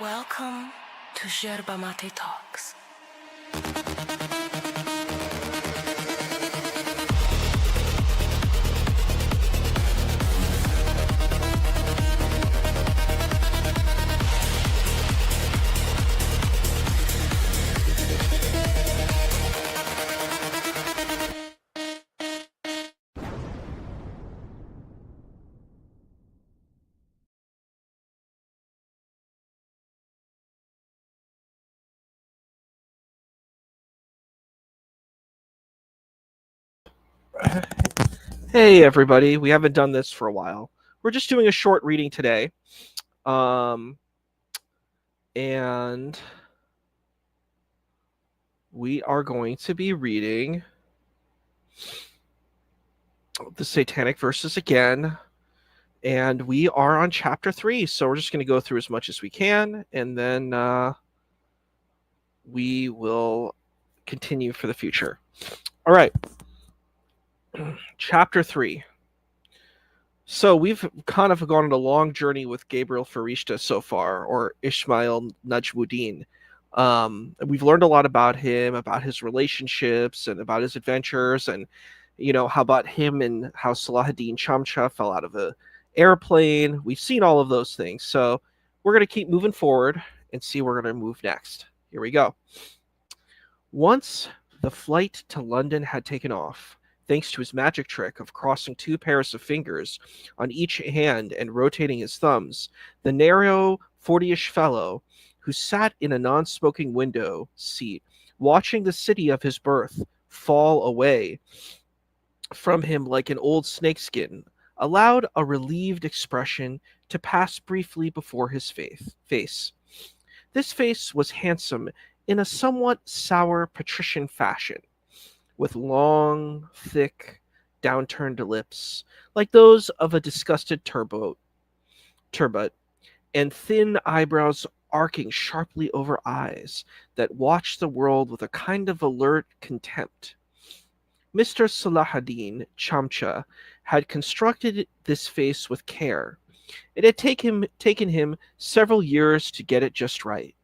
Welcome to Yerba Mate Talks. Hey everybody, we haven't done this for a while. We're just doing a short reading today. And we are going to be reading the Satanic Verses again. And we are on chapter 3, so we're just going to go through as much as we can, and then we will continue for the future. All right. Chapter 3. So we've kind of gone on a long journey with Gabriel Farishta so far, or Ismail Najmuddin. We've learned a lot about him, about his relationships, and about his adventures, and how about him and how Salahuddin Chamcha fell out of the airplane. We've seen all of those things, so we're going to keep moving forward and see where we're going to move next. Here we go. Once the flight to London had taken off, thanks to his magic trick of crossing two pairs of fingers on each hand and rotating his thumbs, the narrow, 40-ish fellow, who sat in a non-smoking window seat, watching the city of his birth fall away from him like an old snakeskin, allowed a relieved expression to pass briefly before his face. This face was handsome in a somewhat sour patrician fashion, with long, thick, downturned lips, like those of a disgusted turbot, and thin eyebrows arcing sharply over eyes that watched the world with a kind of alert contempt. Mr. Salahuddin Chamcha had constructed this face with care. It had taken him several years to get it just right,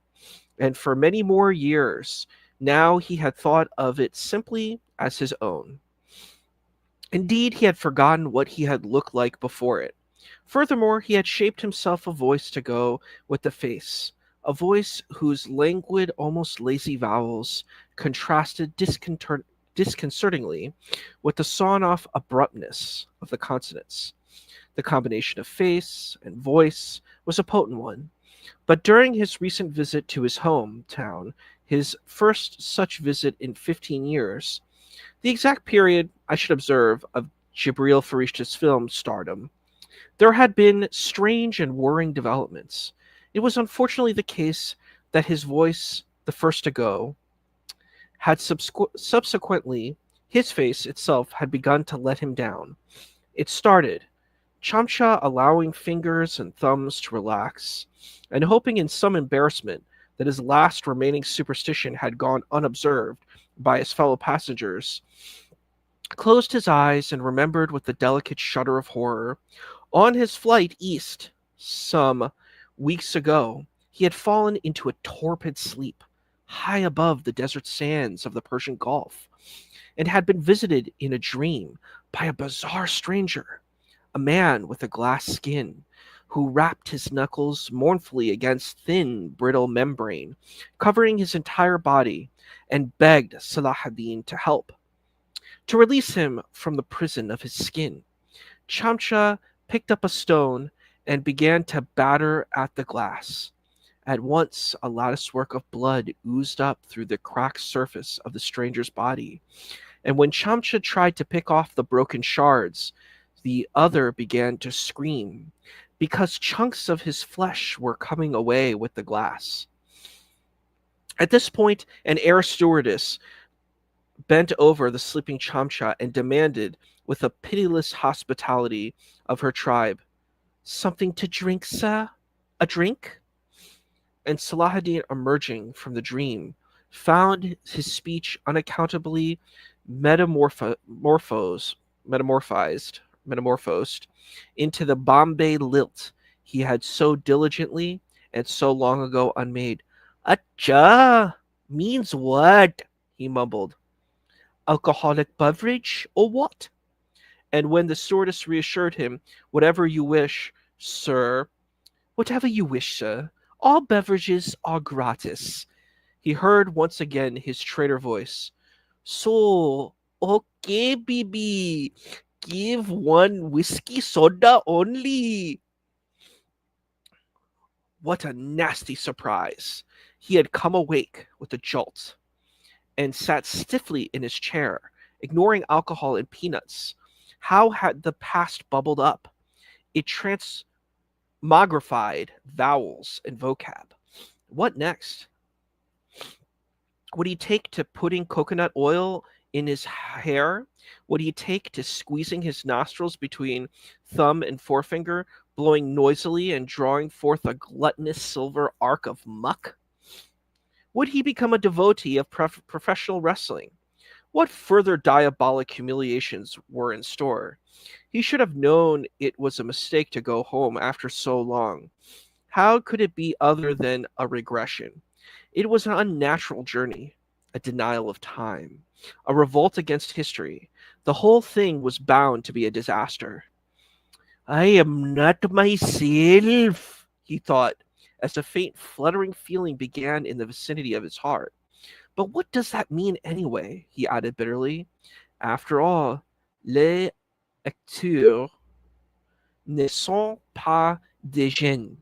and for many more years now he had thought of it simply as his own. Indeed, he had forgotten what he had looked like before it. Furthermore, he had shaped himself a voice to go with the face, a voice whose languid, almost lazy vowels contrasted disconcertingly with the sawn-off abruptness of the consonants. The combination of face and voice was a potent one, but during his recent visit to his hometown, his first such visit in 15 years, the exact period, I should observe, of Jibril Farishta's film stardom, there had been strange and worrying developments. It was unfortunately the case that his voice, the first to go, had subsequently, his face itself had begun to let him down. It started, Chamcha allowing fingers and thumbs to relax, and hoping in some embarrassment that his last remaining superstition had gone unobserved by his fellow passengers, closed his eyes and remembered with a delicate shudder of horror, on his flight east some weeks ago, he had fallen into a torpid sleep high above the desert sands of the Persian Gulf, and had been visited in a dream by a bizarre stranger, a man with a glass skin, who rapped his knuckles mournfully against thin, brittle membrane, covering his entire body, and begged Salahuddin to help, to release him from the prison of his skin. Chamcha picked up a stone and began to batter at the glass. At once, a latticework of blood oozed up through the cracked surface of the stranger's body, and when Chamcha tried to pick off the broken shards, the other began to scream, because chunks of his flesh were coming away with the glass. At this point, an air stewardess bent over the sleeping Chamcha and demanded, with the pitiless hospitality of her tribe, "Something to drink, sir? A drink?" And Salahuddin, emerging from the dream, found his speech unaccountably metamorphosed into the Bombay lilt he had so diligently and so long ago unmade. Acha means what? He mumbled. Alcoholic beverage or what? And when the stewardess reassured him, whatever you wish, sir, whatever you wish, sir, all beverages are gratis, he heard once again his traitor voice. So, okay, baby, give one whiskey soda only. What a nasty surprise! He had come awake with a jolt and sat stiffly in his chair, ignoring alcohol and peanuts. How had the past bubbled up? It transmogrified vowels and vocab. What next? Would he take to putting coconut oil in his hair? Would he take to squeezing his nostrils between thumb and forefinger, blowing noisily and drawing forth a gluttonous silver arc of muck? Would he become a devotee of professional wrestling? What further diabolic humiliations were in store? He should have known it was a mistake to go home after so long. How could it be other than a regression? It was an unnatural journey, a denial of time, a revolt against history. The whole thing was bound to be a disaster. I am not myself, he thought, as a faint fluttering feeling began in the vicinity of his heart. But what does that mean anyway? He added bitterly. After all, les acteurs ne sont pas des génies,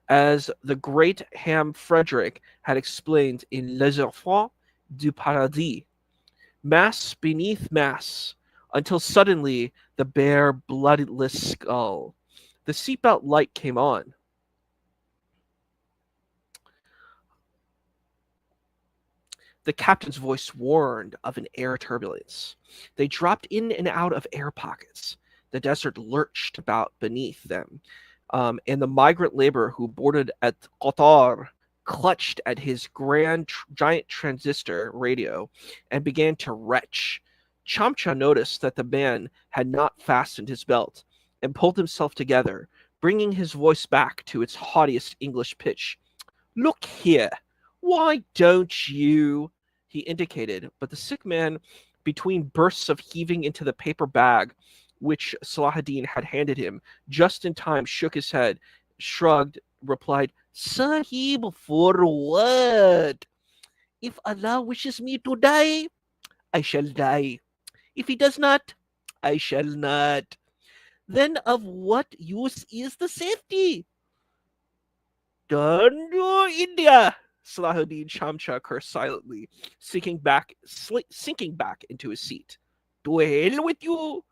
as the great Ham Frederick had explained in Les Enfants du Paradis. Mass beneath mass, until suddenly the bare, bloodless skull. The seatbelt light came on. The captain's voice warned of an air turbulence. They dropped in and out of air pockets. The desert lurched about beneath them, and the migrant laborer who boarded at Qatar clutched at his giant transistor radio and began to retch. Chamcha noticed that the man had not fastened his belt and pulled himself together, bringing his voice back to its haughtiest English pitch. Look here, why don't you? He indicated, but the sick man, between bursts of heaving into the paper bag which Salahuddin had handed him, just in time shook his head, shrugged, replied, Sahib, for what? If Allah wishes me to die, I shall die. If he does not, I shall not. Then of what use is the safety? Turn to India, Salahuddin Chamcha cursed silently, sinking back into his seat. To hell with you!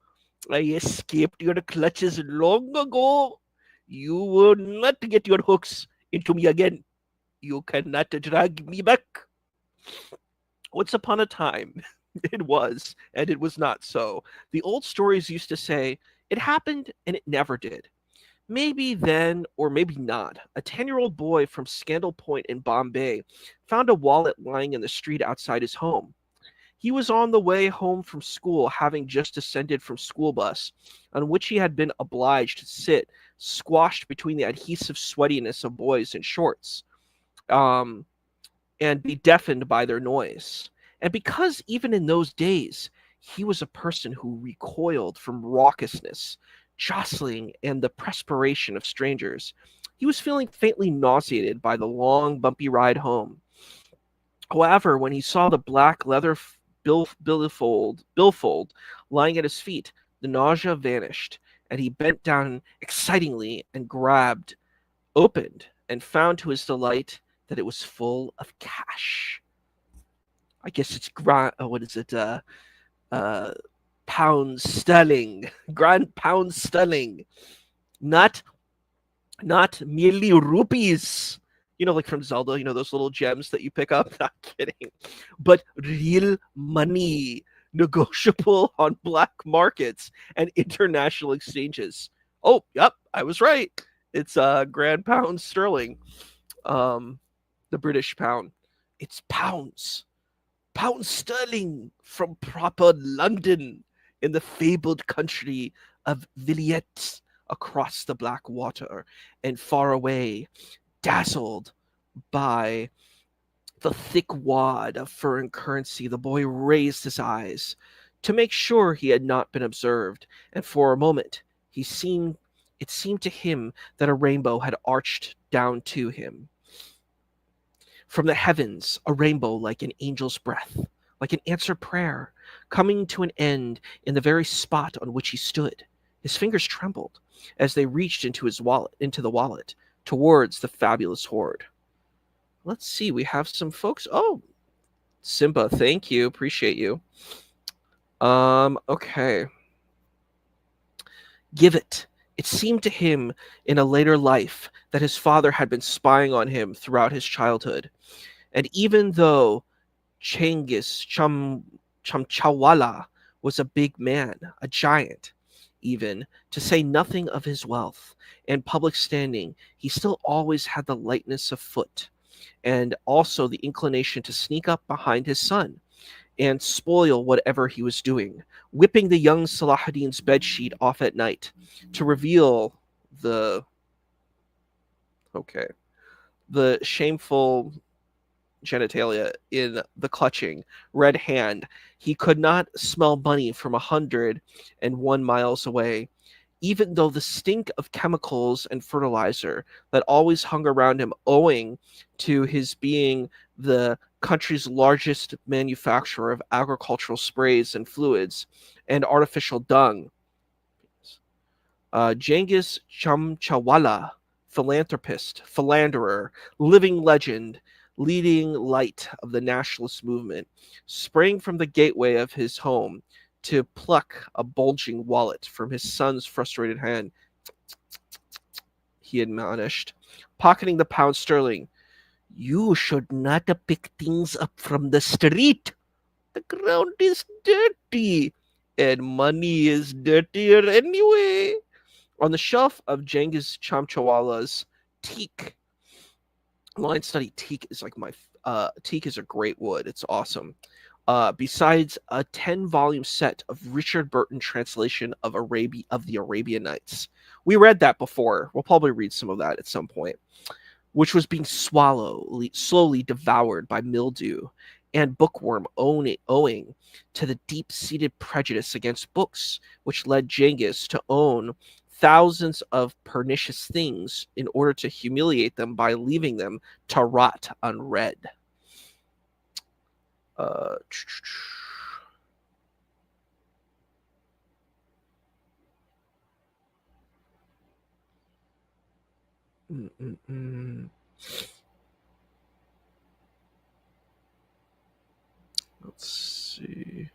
I escaped your clutches long ago. You will not get your hooks into me again. You cannot drag me back. Once upon a time, it was, and it was not so. The old stories used to say, it happened and it never did. Maybe then, or maybe not, a 10-year-old boy from Scandal Point in Bombay found a wallet lying in the street outside his home. He was on the way home from school, having just descended from school bus, on which he had been obliged to sit, squashed between the adhesive sweatiness of boys in shorts, and be deafened by their noise. And because even in those days, he was a person who recoiled from raucousness, jostling, and the perspiration of strangers, he was feeling faintly nauseated by the long, bumpy ride home. However, when he saw the black leather billfold lying at his feet, the nausea vanished, and he bent down excitingly and opened, and found to his delight that it was full of cash. I guess it's pounds sterling, grand pounds sterling, not merely rupees. Like from Zelda, those little gems that you pick up. Not kidding, but real money, negotiable on black markets and international exchanges. Oh, yep, I was right. It's grand pound sterling, the British pound. It's pounds sterling from proper London in the fabled country of Villette across the black water and far away Dazzled by the thick wad of foreign currency, the boy raised his eyes to make sure he had not been observed, and for a moment it seemed to him that a rainbow had arched down to him. From the heavens, a rainbow like an angel's breath, like an answered prayer, coming to an end in the very spot on which he stood. His fingers trembled as they reached into the wallet, towards the fabulous hoard. Let's see, we have some folks. Oh, Simba, thank you. Appreciate you. Okay. Give it. It seemed to him in a later life that his father had been spying on him throughout his childhood. And even though Chamchawala was a big man, a giant, even, to say nothing of his wealth and public standing, he still always had the lightness of foot and also the inclination to sneak up behind his son and spoil whatever he was doing, whipping the young Salahuddin's bedsheet off at night to reveal the the shameful genitalia in the clutching red hand. He could not smell money from 101 miles away, even though the stink of chemicals and fertilizer that always hung around him, owing to his being the country's largest manufacturer of agricultural sprays and fluids and artificial dung. Genghis Chamchawala, philanthropist, philanderer, living legend, leading light of the nationalist movement, sprang from the gateway of his home to pluck a bulging wallet from his son's frustrated hand. He admonished, pocketing the pound sterling. You should not pick things up from the street. The ground is dirty, and money is dirtier anyway. On the shelf of Genghis Chamchawala's teak, line study teak is like my teak is a great wood. It's awesome. Besides a 10-volume set of Richard Burton translation of the Arabian Nights. We read that before. We'll probably read some of that at some point, which was being slowly devoured by mildew and bookworm owing to the deep-seated prejudice against books, which led Genghis to own thousands of pernicious things in order to humiliate them by leaving them to rot unread. Let's see.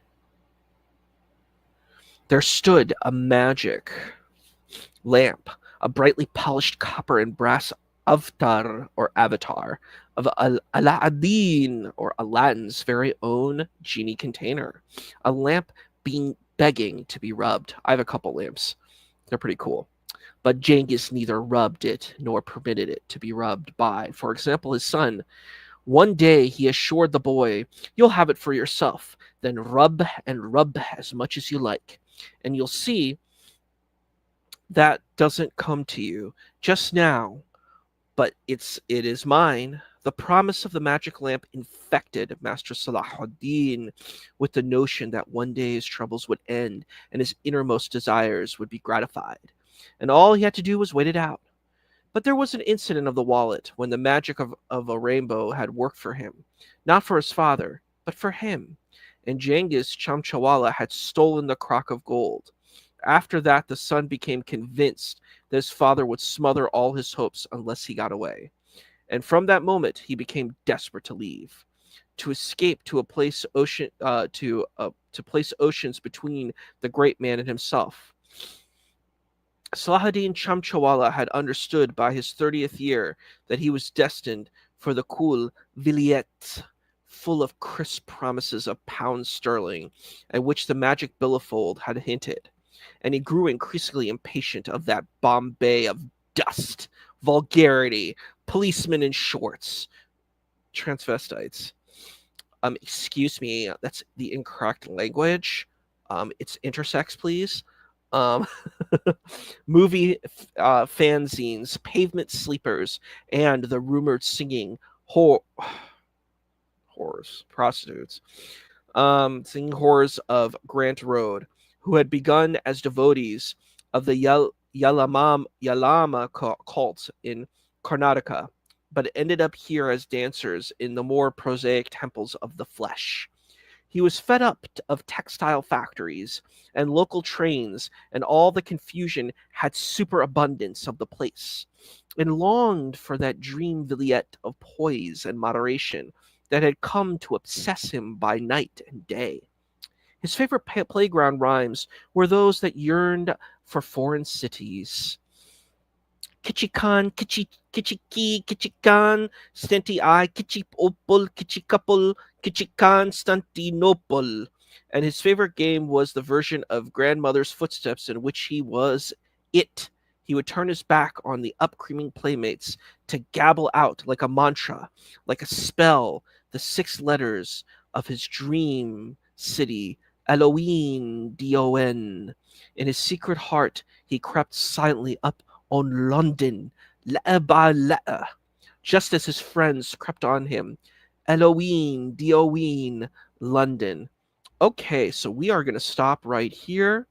There stood a magic lamp, a brightly polished copper and brass avatar of Aladdin, or Aladdin's very own genie container. A lamp begging to be rubbed. I have a couple lamps. They're pretty cool. But Genghis neither rubbed it nor permitted it to be rubbed by, for example, his son. One day he assured the boy, "You'll have it for yourself. Then rub and rub as much as you like, and you'll see that doesn't come to you just now, but it is mine." The promise of the magic lamp infected Master Salahuddin with the notion that one day his troubles would end and his innermost desires would be gratified, and all he had to do was wait it out. But there was an incident of the wallet when the magic of a rainbow had worked for him, not for his father, but for him, and Genghis Chamchawala had stolen the crock of gold. After that, the son became convinced that his father would smother all his hopes unless he got away. And from that moment, he became desperate to leave, to escape to a place to place oceans between the great man and himself. Salahuddin Chamchawala had understood by his 30th year that he was destined for the Kul Vilayet, full of crisp promises of pounds sterling, at which the magic billfold had hinted. And he grew increasingly impatient of that Bombay of dust, vulgarity, policemen in shorts, transvestites. Excuse me, that's the incorrect language. It's intersex, please. Um, movie fanzines, pavement sleepers, and the rumored singing whores, prostitutes, singing whores of Grant Road, who had begun as devotees of the Yalama cult in Karnataka, but ended up here as dancers in the more prosaic temples of the flesh. He was fed up of textile factories and local trains and all the confusion had superabundance of the place, and longed for that dream Villette of poise and moderation that had come to obsess him by night and day. His favorite playground rhymes were those that yearned for foreign cities. Kichikan, Kichiki, Kichikan, Stinty Eye, Kichipopol, Kichikapol, Kichikan, Stantinople. And his favorite game was the version of Grandmother's Footsteps in which he was it. He would turn his back on the upcreaming playmates to gabble out like a mantra, like a spell, the 6 letters of his dream city, Elohim, D-O-N. In his secret heart, he crept silently up on London, letter by letter, just as his friends crept on him. Elohim, Dioine, London. Okay, so we are going to stop right here.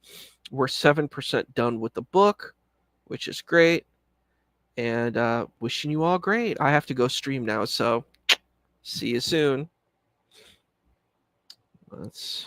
We're 7% done with the book, which is great. And wishing you all great. I have to go stream now, so see you soon. Let's